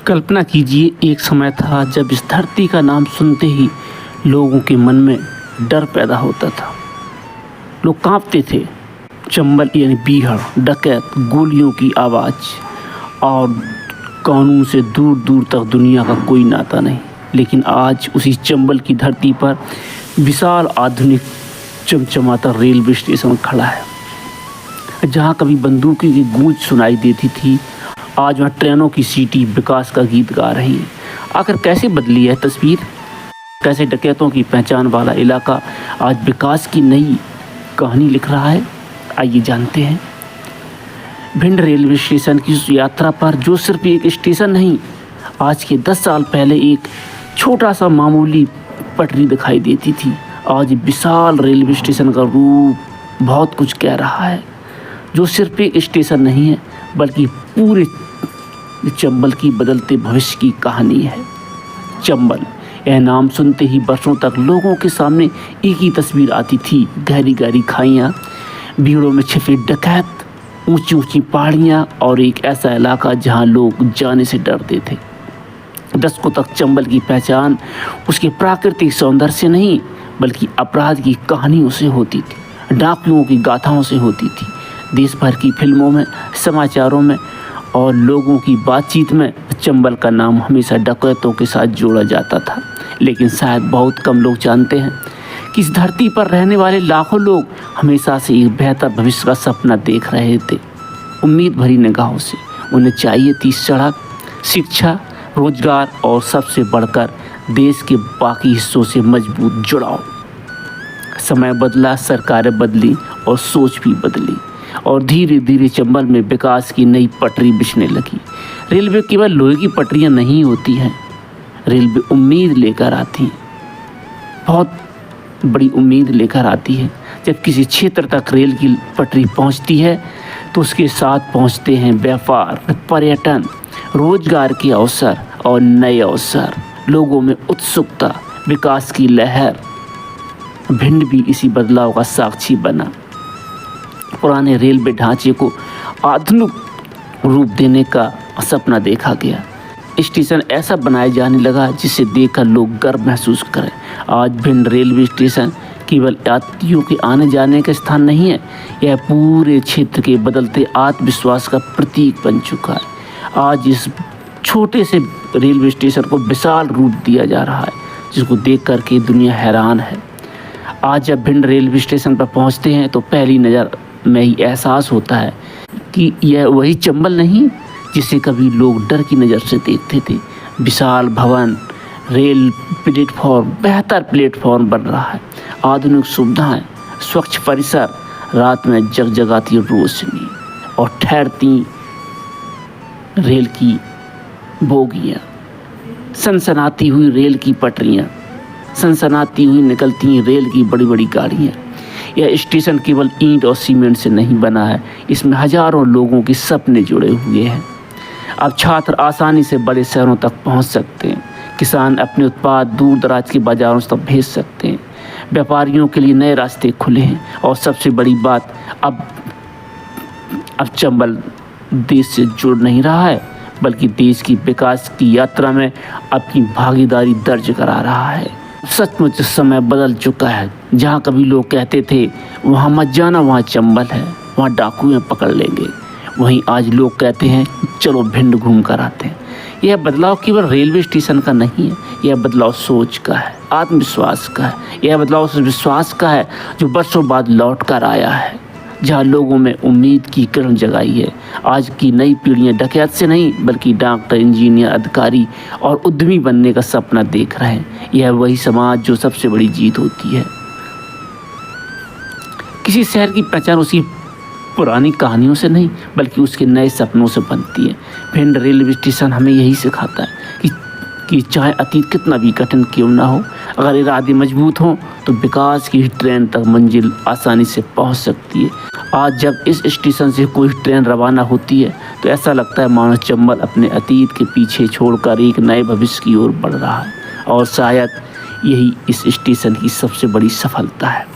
कल्पना कीजिए, एक समय था जब इस धरती का नाम सुनते ही लोगों के मन में डर पैदा होता था। लोग कांपते थे। चंबल यानी बीहड़, डकैत, गोलियों की आवाज़ और कानून से दूर दूर तक दुनिया का कोई नाता नहीं। लेकिन आज उसी चंबल की धरती पर विशाल आधुनिक चमचमाता रेलवे स्टेशन खड़ा है। जहाँ कभी बंदूकों की गूंज सुनाई देती थी, आज वहाँ ट्रेनों की सीटी विकास का गीत गा रही है। आखिर कैसे बदली है तस्वीर? कैसे डकैतों की पहचान वाला इलाका आज विकास की नई कहानी लिख रहा है? आइए जानते हैं। भिंड रेलवे स्टेशन की उस यात्रा पर जो सिर्फ एक स्टेशन नहीं, आज के 10 साल पहले एक छोटा सा मामूली पटरी दिखाई देती थी, आज विशाल रेलवे स्टेशन का रूप बहुत कुछ कह रहा है। जो सिर्फ एक स्टेशन नहीं है, बल्कि पूरे चंबल की बदलते भविष्य की कहानी है। चंबल, यह नाम सुनते ही वर्षों तक लोगों के सामने एक ही तस्वीर आती थी। गहरी गहरी खाइयाँ, भीड़ों में छिपे डकैत, ऊंची ऊंची पहाड़ियाँ और एक ऐसा इलाका जहां लोग जाने से डरते थे। दशकों तक चंबल की पहचान उसके प्राकृतिक सौंदर्य से नहीं, बल्कि अपराध की कहानियों से होती थी, डाकुओं की गाथाओं से होती थी। देश भर की फिल्मों में, समाचारों में और लोगों की बातचीत में चंबल का नाम हमेशा डकैतों के साथ जोड़ा जाता था। लेकिन शायद बहुत कम लोग जानते हैं कि इस धरती पर रहने वाले लाखों लोग हमेशा से एक बेहतर भविष्य का सपना देख रहे थे। उम्मीद भरी निगाहों से उन्हें चाहिए थी सड़क, शिक्षा, रोजगार और सबसे बढ़कर देश के बाकी हिस्सों से मजबूत जुड़ाव। समय बदला, सरकारें बदली और सोच भी बदली, और धीरे धीरे चंबल में विकास की नई पटरी बिछने लगी। रेलवे केवल लोहे की पटरियां नहीं होती हैं, रेलवे उम्मीद लेकर आती है, बहुत बड़ी उम्मीद लेकर आती है। जब किसी क्षेत्र तक रेल की पटरी पहुंचती है तो उसके साथ पहुंचते हैं व्यापार, पर्यटन, रोजगार के अवसर और नए अवसर। लोगों में उत्सुकता, विकास की लहर। भिंड भी इसी बदलाव का साक्षी बना। पुराने रेलवे ढांचे को आधुनिक रूप देने का सपना देखा गया। स्टेशन ऐसा बनाया जाने लगा जिसे देखकर लोग गर्व महसूस करें। आज भिंड रेलवे स्टेशन केवल यात्रियों के आने जाने का स्थान नहीं है, यह पूरे क्षेत्र के बदलते आत्मविश्वास का प्रतीक बन चुका है। आज इस छोटे से रेलवे स्टेशन को विशाल रूप दिया जा रहा है, जिसको देख कर के दुनिया हैरान है। आज जब भिंड रेलवे स्टेशन पर पहुंचते हैं तो पहली नज़र में ही एहसास होता है कि यह वही चंबल नहीं जिसे कभी लोग डर की नज़र से देखते थे। विशाल भवन, रेल प्लेटफॉर्म, बेहतर प्लेटफॉर्म बन रहा है, आधुनिक सुविधाएं, स्वच्छ परिसर, रात में जगजगाती रोशनी और ठहरती रेल की बोगियां, सनसनाती हुई रेल की पटरियां, सनसनाती हुई निकलती रेल की बड़ी बड़ी गाड़ियां। यह स्टेशन केवल ईंट और सीमेंट से नहीं बना है, इसमें हजारों लोगों के सपने जुड़े हुए हैं। अब छात्र आसानी से बड़े शहरों तक पहुंच सकते हैं, किसान अपने उत्पाद दूर दराज के बाज़ारों तक भेज सकते हैं, व्यापारियों के लिए नए रास्ते खुले हैं, और सबसे बड़ी बात, अब चंबल देश से जुड़ नहीं रहा है, बल्कि देश की विकास की यात्रा में अपनी भागीदारी दर्ज करा रहा है। सचमुच समय बदल चुका है। जहाँ कभी लोग कहते थे वहाँ मत जाना, वहाँ चंबल है, वहाँ डाकुएं पकड़ लेंगे, वहीं आज लोग कहते हैं चलो भिंड घूम कर आते हैं। यह बदलाव केवल रेलवे स्टेशन का नहीं है, यह बदलाव सोच का है, आत्मविश्वास का है। यह बदलाव उस विश्वास का है जो वर्षों बाद लौट कर आया है, जहाँ लोगों में उम्मीद की किरण जगाई है। आज की नई पीढ़ियाँ डकैत से नहीं, बल्कि डॉक्टर, इंजीनियर, अधिकारी और उद्यमी बनने का सपना देख रहे हैं। यह वही समाज जो सबसे बड़ी जीत होती है। किसी शहर की पहचान उसकी पुरानी कहानियों से नहीं, बल्कि उसके नए सपनों से बनती है। भिंड रेलवे स्टेशन हमें यही सिखाता है कि चाहे अतीत कितना भी कठिन क्यों ना हो, अगर इरादे मजबूत हों तो विकास की ट्रेन तक मंजिल आसानी से पहुंच सकती है। आज जब इस स्टेशन से कोई ट्रेन रवाना होती है तो ऐसा लगता है मानो चंबल अपने अतीत के पीछे छोड़कर एक नए भविष्य की ओर बढ़ रहा है, और शायद यही इस स्टेशन की सबसे बड़ी सफलता है।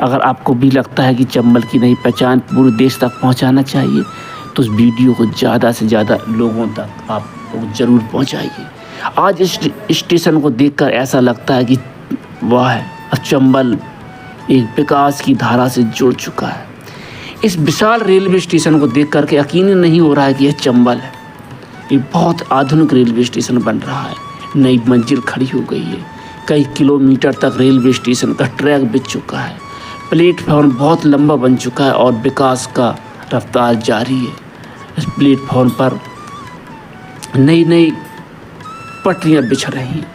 अगर आपको भी लगता है कि चंबल की नई पहचान पूरे देश तक पहुंचाना चाहिए, तो उस वीडियो को ज़्यादा से ज़्यादा लोगों तक आप लोग ज़रूर पहुंचाइए। आज इस स्टेशन को देखकर ऐसा लगता है कि वाह, चंबल एक विकास की धारा से जुड़ चुका है। इस विशाल रेलवे स्टेशन को देख करके यकीन नहीं हो रहा है कि यह चंबल है। ये बहुत आधुनिक रेलवे स्टेशन बन रहा है। नई मंजिल खड़ी हो गई है। कई किलोमीटर तक रेलवे स्टेशन का ट्रैक बिछ चुका है। प्लेटफॉर्म बहुत लंबा बन चुका है और विकास का रफ्तार जारी है। इस प्लेटफॉर्म पर नई नई पटरियाँ बिछ रही हैं,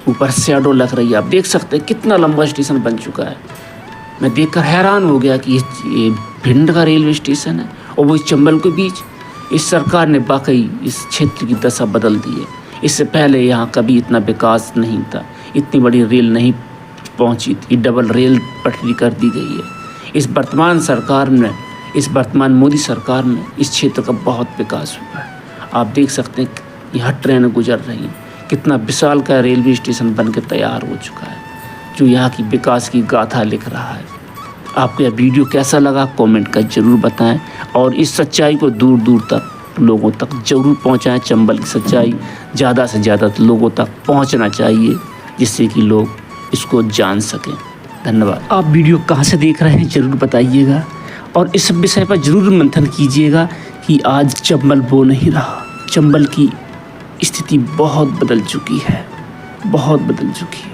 ऊपर शैडो लग रही है। आप देख सकते हैं कितना लंबा स्टेशन बन चुका है। मैं देखकर हैरान हो गया कि ये भिंड का रेलवे स्टेशन है और वो चंबल के बीच। इस सरकार ने वाकई इस क्षेत्र की दशा बदल दी है। इससे पहले यहाँ कभी इतना विकास नहीं था, इतनी बड़ी रेल नहीं पहुँची थी। डबल रेल पटरी कर दी गई है। इस वर्तमान मोदी सरकार में इस क्षेत्र का बहुत विकास हुआ है। आप देख सकते हैं यहाँ ट्रेन गुजर रही हैं। कितना विशाल का रेलवे स्टेशन बनकर तैयार हो चुका है, जो यहाँ की विकास की गाथा लिख रहा है। आपको यह वीडियो कैसा लगा कमेंट कर ज़रूर बताएं और इस सच्चाई को दूर दूर तक लोगों तक ज़रूर पहुँचाएं। चंबल की सच्चाई ज़्यादा से ज़्यादा लोगों तक पहुँचना चाहिए, जिससे कि लोग इसको जान सकें। धन्यवाद। आप वीडियो कहाँ से देख रहे हैं ज़रूर बताइएगा और इस विषय पर ज़रूर मंथन कीजिएगा कि आज चंबल वो नहीं रहा। चंबल की स्थिति बहुत बदल चुकी है, बहुत बदल चुकी है।